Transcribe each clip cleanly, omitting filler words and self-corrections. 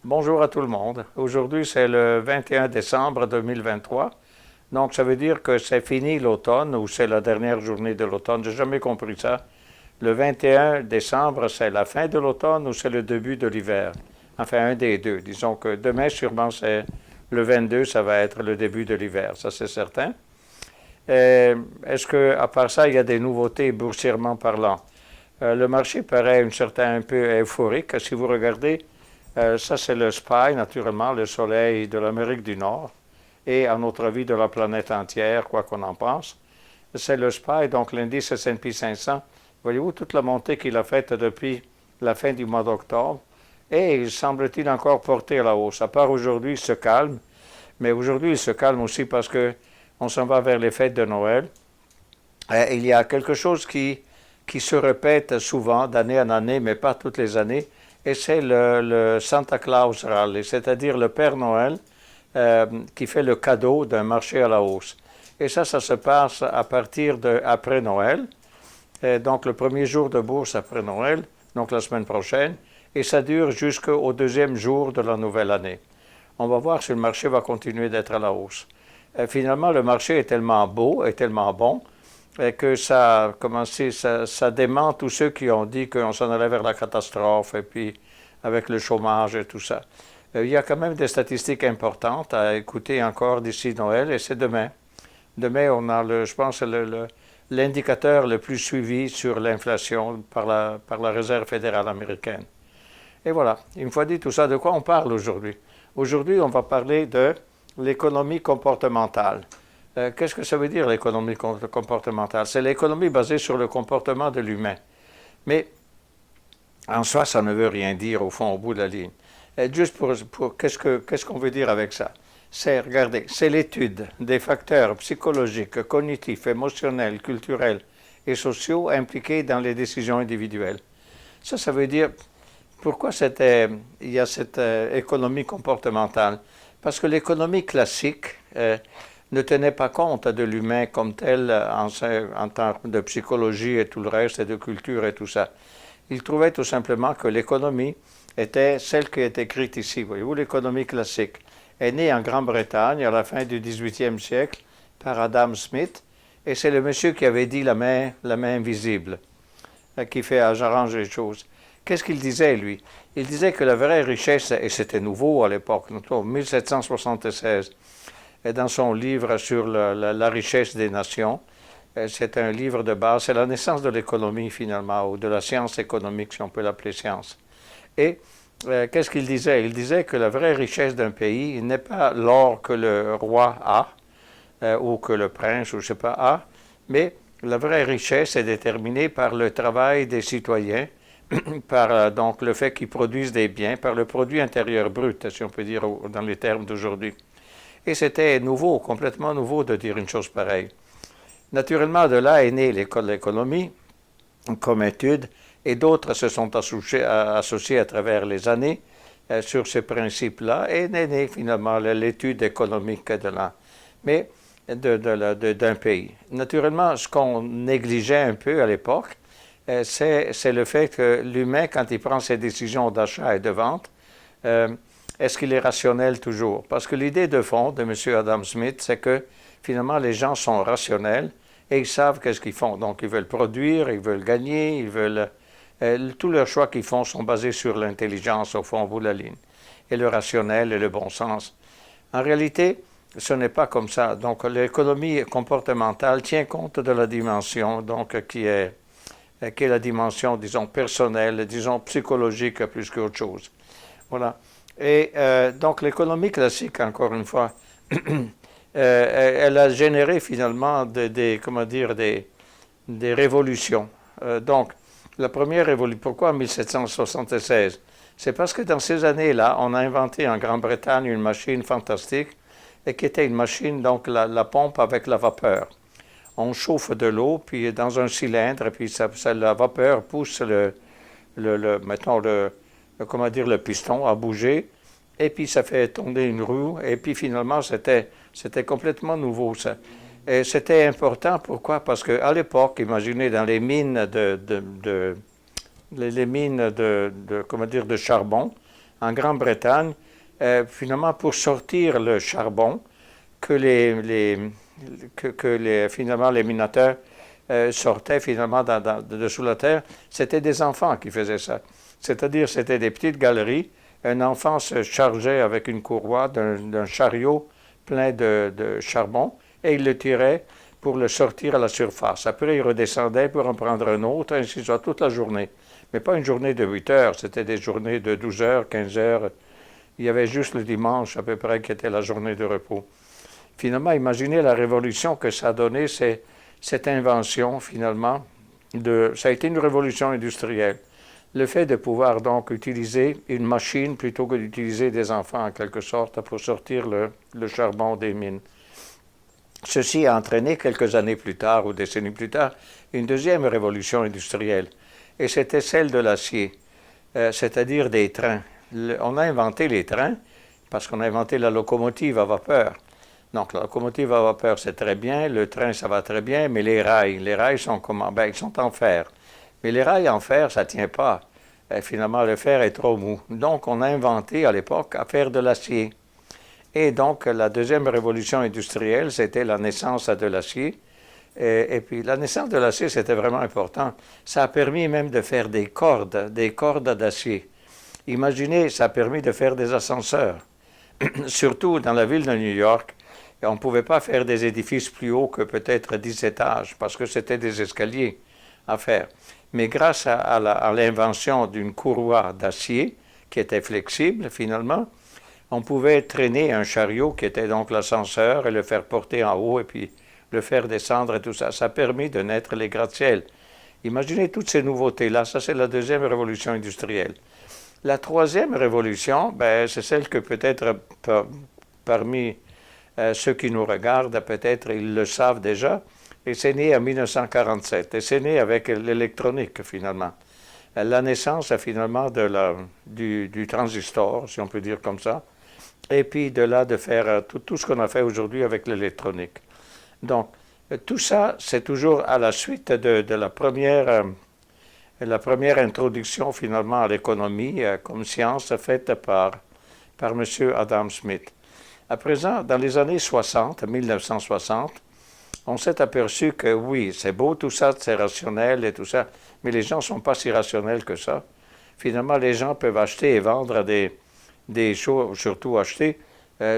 Bonjour à tout le monde. Aujourd'hui, c'est le 21 décembre 2023. Donc, ça veut dire que c'est fini l'automne ou c'est la dernière journée de l'automne. J'ai jamais compris ça. Le 21 décembre, c'est la fin de l'automne ou c'est le début de l'hiver? Enfin, un des deux. Disons que demain, sûrement, c'est le 22, ça va être le début de l'hiver. Ça, c'est certain. Est-ce que, à part ça, il y a des nouveautés boursièrement parlant? Le marché paraît un peu euphorique. Si vous regardez, ça, c'est le SPY, naturellement, le soleil de l'Amérique du Nord, et à notre avis de la planète entière, quoi qu'on en pense. C'est le SPY, donc l'indice S&P 500. Voyez-vous toute la montée qu'il a faite depuis la fin du mois d'octobre, et il semble-t-il encore porter à la hausse. À part aujourd'hui, il se calme, mais aujourd'hui, il se calme aussi parce que on s'en va vers les fêtes de Noël. Il y a quelque chose qui se répète souvent d'année en année, mais pas toutes les années, et c'est le Santa Claus Rally, c'est-à-dire le Père Noël qui fait le cadeau d'un marché à la hausse. Et ça se passe à partir de après Noël, donc le premier jour de bourse après Noël, donc la semaine prochaine, et ça dure jusqu'au deuxième jour de la nouvelle année. On va voir si le marché va continuer d'être à la hausse. Finalement, le marché est tellement beau et tellement bon que ça dément tous ceux qui ont dit qu'on s'en allait vers la catastrophe et puis avec le chômage et tout ça. Il y a quand même des statistiques importantes à écouter encore d'ici Noël et c'est demain. Demain, on a, je pense, l'indicateur le plus suivi sur l'inflation par la Réserve fédérale américaine. Et voilà, une fois dit tout ça, de quoi on parle aujourd'hui? Aujourd'hui, on va parler de l'économie comportementale. Qu'est-ce que ça veut dire l'économie comportementale? C'est l'économie basée sur le comportement de l'humain. Mais en soi, ça ne veut rien dire au fond, au bout de la ligne. Juste pour qu'est-ce qu'on veut dire avec ça? Regardez, c'est l'étude des facteurs psychologiques, cognitifs, émotionnels, culturels et sociaux impliqués dans les décisions individuelles. Ça veut dire pourquoi il y a cette économie comportementale. Parce que l'économie classique ne tenait pas compte de l'humain comme tel en termes de psychologie et tout le reste, et de culture et tout ça. Il trouvait tout simplement que l'économie était celle qui est écrite ici. Voyez-vous, l'économie classique est née en Grande-Bretagne à la fin du 18e siècle par Adam Smith, et c'est le monsieur qui avait dit la main invisible, qui fait arrange les choses. Qu'est-ce qu'il disait, lui? Il disait que la vraie richesse, et c'était nouveau à l'époque, en 1776, et dans son livre sur la richesse des nations, c'est un livre de base, c'est la naissance de l'économie finalement, ou de la science économique, si on peut l'appeler science. Et qu'est-ce qu'il disait? Il disait que la vraie richesse d'un pays n'est pas l'or que le roi a, ou que le prince, ou je ne sais pas, a, mais la vraie richesse est déterminée par le travail des citoyens, par donc le fait qu'ils produisent des biens, par le produit intérieur brut, si on peut dire dans les termes d'aujourd'hui. Et c'était nouveau, complètement nouveau de dire une chose pareille. Naturellement, de là est née l'école d'économie comme étude, et d'autres se sont associés à travers les années sur ces principes-là, et est née finalement l'étude économique de là, mais d'un pays. Naturellement, ce qu'on négligeait un peu à l'époque, c'est le fait que l'humain, quand il prend ses décisions d'achat et de vente, est-ce qu'il est rationnel toujours? Parce que l'idée de fond de M. Adam Smith, c'est que finalement les gens sont rationnels et ils savent qu'est-ce qu'ils font. Donc ils veulent produire, ils veulent gagner, ils veulent... tous leurs choix qu'ils font sont basés sur l'intelligence au fond, au bout de la ligne, et le rationnel et le bon sens. En réalité, ce n'est pas comme ça. Donc l'économie comportementale tient compte de la dimension donc, qui est la dimension, disons, personnelle, disons, psychologique plus qu'autre chose. Voilà. Et donc l'économie classique, encore une fois, elle a généré finalement des révolutions. Donc, la première révolution, pourquoi en 1776? C'est parce que dans ces années-là, on a inventé en Grande-Bretagne une machine fantastique, et qui était une machine, donc la pompe avec la vapeur. On chauffe de l'eau, puis dans un cylindre, et puis la vapeur pousse le piston à bouger, et puis ça fait tourner une roue, et puis finalement, c'était complètement nouveau, ça. Et c'était important, pourquoi? Parce qu'à l'époque, imaginez, dans les mines de charbon, en Grande-Bretagne, finalement pour sortir le charbon que finalement les minateurs sortaient finalement dessous la terre, c'était des enfants qui faisaient ça. C'est-à-dire c'était des petites galeries. Un enfant se chargeait avec une courroie d'un chariot plein de charbon et il le tirait pour le sortir à la surface. Après, il redescendait pour en prendre un autre, ainsi de suite, toute la journée. Mais pas une journée de 8 heures, c'était des journées de 12 heures, 15 heures. Il y avait juste le dimanche à peu près qui était la journée de repos. Finalement, imaginez la révolution que ça a donné, cette invention finalement. Ça a été une révolution industrielle. Le fait de pouvoir donc utiliser une machine plutôt que d'utiliser des enfants en quelque sorte pour sortir le charbon des mines. Ceci a entraîné quelques années plus tard ou décennies plus tard une deuxième révolution industrielle et c'était celle de l'acier, c'est-à-dire des trains. On a inventé les trains parce qu'on a inventé la locomotive à vapeur. Donc la locomotive à vapeur c'est très bien, le train ça va très bien, mais les rails sont comment? Ben, ils sont en fer. Mais les rails en fer, ça ne tient pas. Et finalement, le fer est trop mou. Donc, on a inventé à l'époque à faire de l'acier. Et donc, la deuxième révolution industrielle, c'était la naissance de l'acier. Et puis, la naissance de l'acier, c'était vraiment important. Ça a permis même de faire des cordes d'acier. Imaginez, ça a permis de faire des ascenseurs. Surtout dans la ville de New York, on ne pouvait pas faire des édifices plus hauts que peut-être 10 étages parce que c'était des escaliers à faire. Mais grâce à l'invention d'une courroie d'acier qui était flexible finalement, on pouvait traîner un chariot qui était donc l'ascenseur et le faire porter en haut et puis le faire descendre et tout ça. Ça a permis de naître les gratte-ciels. Imaginez toutes ces nouveautés-là. Ça, c'est la deuxième révolution industrielle. La troisième révolution, ben, c'est celle que peut-être parmi ceux qui nous regardent, peut-être ils le savent déjà, et c'est né en 1947. Et c'est né avec l'électronique, finalement. La naissance, finalement, du transistor, si on peut dire comme ça. Et puis de là, de faire tout ce qu'on a fait aujourd'hui avec l'électronique. Donc, tout ça, c'est toujours à la suite de la première introduction, finalement, à l'économie comme science faite par M. Adam Smith. À présent, dans les années 60, 1960, on s'est aperçu que oui, c'est beau tout ça, c'est rationnel et tout ça, mais les gens ne sont pas si rationnels que ça. Finalement, les gens peuvent acheter et vendre des choses, surtout acheter,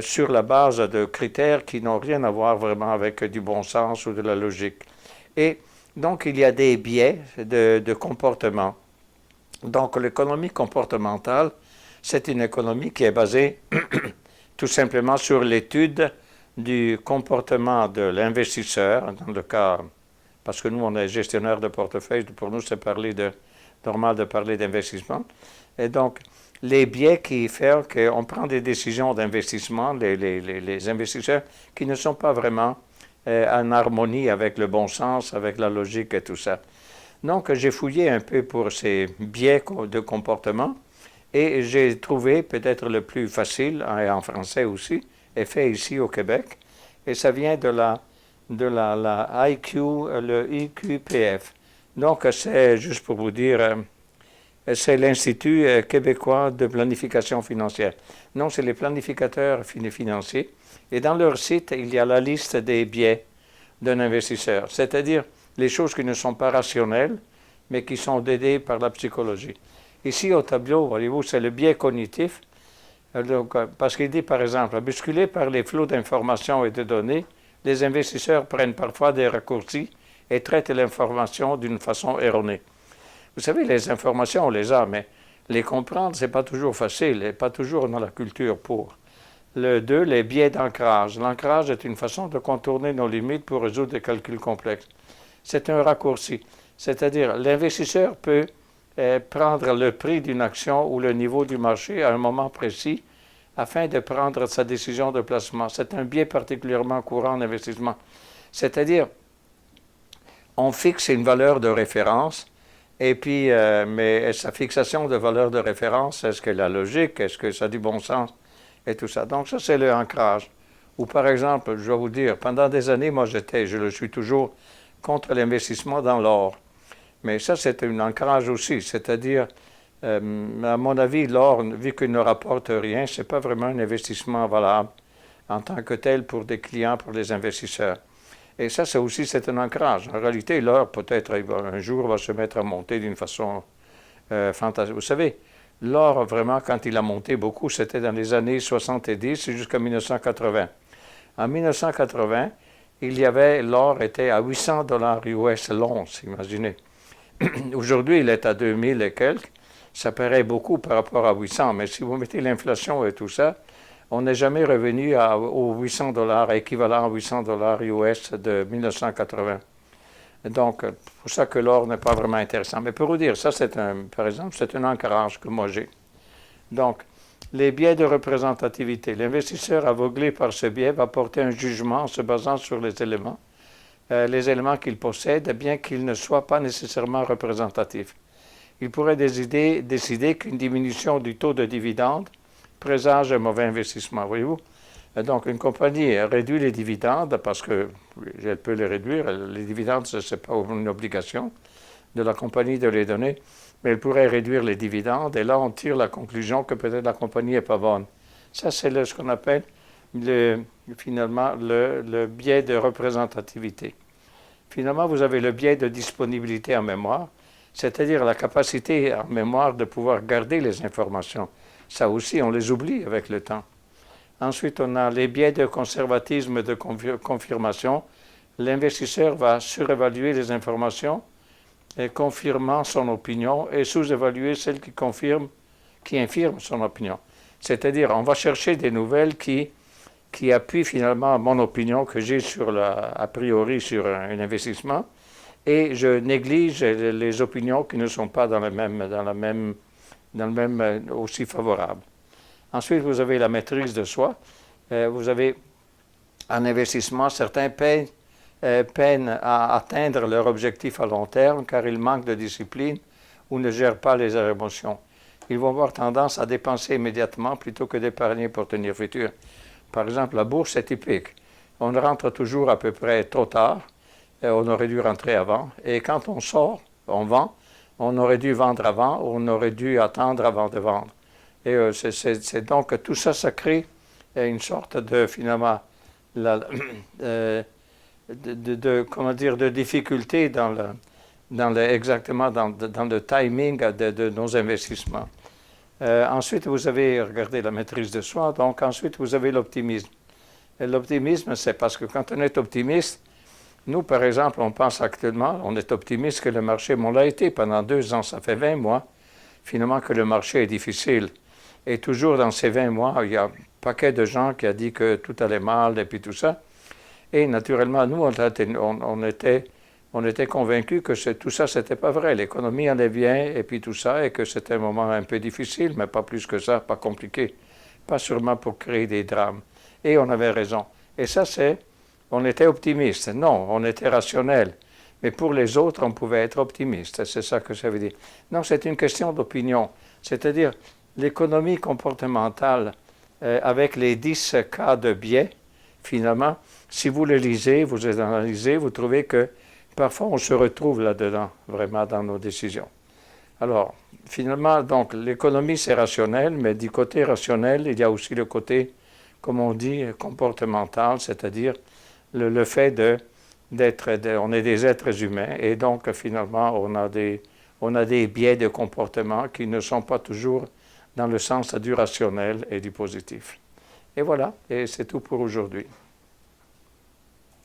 sur la base de critères qui n'ont rien à voir vraiment avec du bon sens ou de la logique. Et donc, il y a des biais de comportement. Donc, l'économie comportementale, c'est une économie qui est basée tout simplement sur l'étude du comportement de l'investisseur, dans le cas, parce que nous, on est gestionnaire de portefeuille, pour nous, c'est normal de parler d'investissement. Et donc, les biais qui font qu'on prend des décisions d'investissement, les investisseurs qui ne sont pas vraiment en harmonie avec le bon sens, avec la logique et tout ça. Donc, j'ai fouillé un peu pour ces biais de comportement et j'ai trouvé peut-être le plus facile, en français aussi, est fait ici au Québec, et ça vient de la IQ, le IQPF. Donc, c'est, juste pour vous dire, c'est l'Institut québécois de planification financière. Non, c'est les planificateurs financiers. Et dans leur site, il y a la liste des biais d'un investisseur, c'est-à-dire les choses qui ne sont pas rationnelles, mais qui sont aidées par la psychologie. Ici, au tableau, voyez-vous, c'est le biais cognitif. Donc, parce qu'il dit, par exemple, bousculés par les flots d'informations et de données, les investisseurs prennent parfois des raccourcis et traitent l'information d'une façon erronée. Vous savez, les informations, on les a, mais les comprendre, ce n'est pas toujours facile et pas toujours dans la culture pour. Le 2, les biais d'ancrage. L'ancrage est une façon de contourner nos limites pour résoudre des calculs complexes. C'est un raccourci, c'est-à-dire l'investisseur peut prendre le prix d'une action ou le niveau du marché à un moment précis afin de prendre sa décision de placement. C'est un biais particulièrement courant en investissement. C'est-à-dire, on fixe une valeur de référence, et puis, mais sa fixation de valeur de référence, est-ce qu'elle a logique, est-ce que ça a du bon sens, et tout ça. Donc ça, c'est le ancrage. Ou par exemple, je vais vous dire, pendant des années, moi je le suis toujours, contre l'investissement dans l'or. Mais ça, c'est un ancrage aussi, c'est-à-dire À mon avis, l'or, vu qu'il ne rapporte rien, ce n'est pas vraiment un investissement valable en tant que tel pour des clients, pour les investisseurs. Et ça, c'est un ancrage. En réalité, l'or, peut-être, un jour, va se mettre à monter d'une façon fantastique. Vous savez, l'or, vraiment, quand il a monté beaucoup, c'était dans les années 70 jusqu'à 1980. En 1980, l'or était à 800 dollars US l'once, imaginez. Aujourd'hui, il est à 2000 et quelques. Ça paraît beaucoup par rapport à 800, mais si vous mettez l'inflation et tout ça, on n'est jamais revenu aux 800 dollars, équivalent à 800 dollars US de 1980. Donc, c'est pour ça que l'or n'est pas vraiment intéressant. Mais pour vous dire, ça, par exemple, c'est un ancrage que moi j'ai. Donc, les biais de représentativité. L'investisseur aveuglé par ce biais va porter un jugement en se basant sur les éléments qu'il possède, bien qu'ils ne soient pas nécessairement représentatifs. Il pourrait décider qu'une diminution du taux de dividende présage un mauvais investissement, voyez-vous. Donc, une compagnie réduit les dividendes parce qu'elle peut les réduire. Les dividendes, ce n'est pas une obligation de la compagnie de les donner, mais elle pourrait réduire les dividendes et là, on tire la conclusion que peut-être la compagnie n'est pas bonne. Ça, c'est ce qu'on appelle finalement le biais de représentativité. Finalement, vous avez le biais de disponibilité en mémoire, c'est-à-dire la capacité en mémoire de pouvoir garder les informations. Ça aussi, on les oublie avec le temps. Ensuite, on a les biais de conservatisme de confirmation. L'investisseur va surévaluer les informations, confirmant son opinion, et sous-évaluer celles qui infirment son opinion. C'est-à-dire, on va chercher des nouvelles qui appuient finalement mon opinion que j'ai a priori sur un investissement, et je néglige les opinions qui ne sont pas dans le même aussi favorable. Ensuite, vous avez la maîtrise de soi. Vous avez en investissement, certains peinent à atteindre leur objectif à long terme car ils manquent de discipline ou ne gèrent pas les émotions. Ils vont avoir tendance à dépenser immédiatement plutôt que d'épargner pour tenir futur. Par exemple, la bourse est typique. On rentre toujours à peu près trop tard. On aurait dû rentrer avant. Et quand on sort, on vend. On aurait dû vendre avant, on aurait dû attendre avant de vendre. Et c'est donc tout ça, ça crée une sorte de, finalement, comment dire, de difficulté exactement dans le timing de nos investissements. Ensuite, vous avez, regardez, la maîtrise de soi. Donc, ensuite, vous avez l'optimisme. Et l'optimisme, c'est parce que quand on est optimiste, nous, par exemple, on pense actuellement, on est optimiste que le marché, mais on l'a été pendant 2 ans, ça fait 20 mois, finalement, que le marché est difficile. Et toujours dans ces 20 mois, il y a un paquet de gens qui ont dit que tout allait mal et puis tout ça. Et naturellement, nous, on était convaincus que tout ça, c'était pas vrai. L'économie allait bien et puis tout ça, et que c'était un moment un peu difficile, mais pas plus que ça, pas compliqué. Pas sûrement pour créer des drames. Et on avait raison. Et ça, on était optimiste. Non, on était rationnel. Mais pour les autres, on pouvait être optimiste. C'est ça que ça veut dire. Non, c'est une question d'opinion. C'est-à-dire, l'économie comportementale, avec les 10 cas de biais, finalement, si vous le lisez, vous les analysez, vous trouvez que parfois on se retrouve là-dedans, vraiment dans nos décisions. Alors, finalement, donc, l'économie, c'est rationnel, mais du côté rationnel, il y a aussi le côté, comme on dit, comportemental, c'est-à-dire le fait on est des êtres humains, et donc, finalement, on a des biais de comportement qui ne sont pas toujours dans le sens du rationnel et du positif. Et voilà, et c'est tout pour aujourd'hui.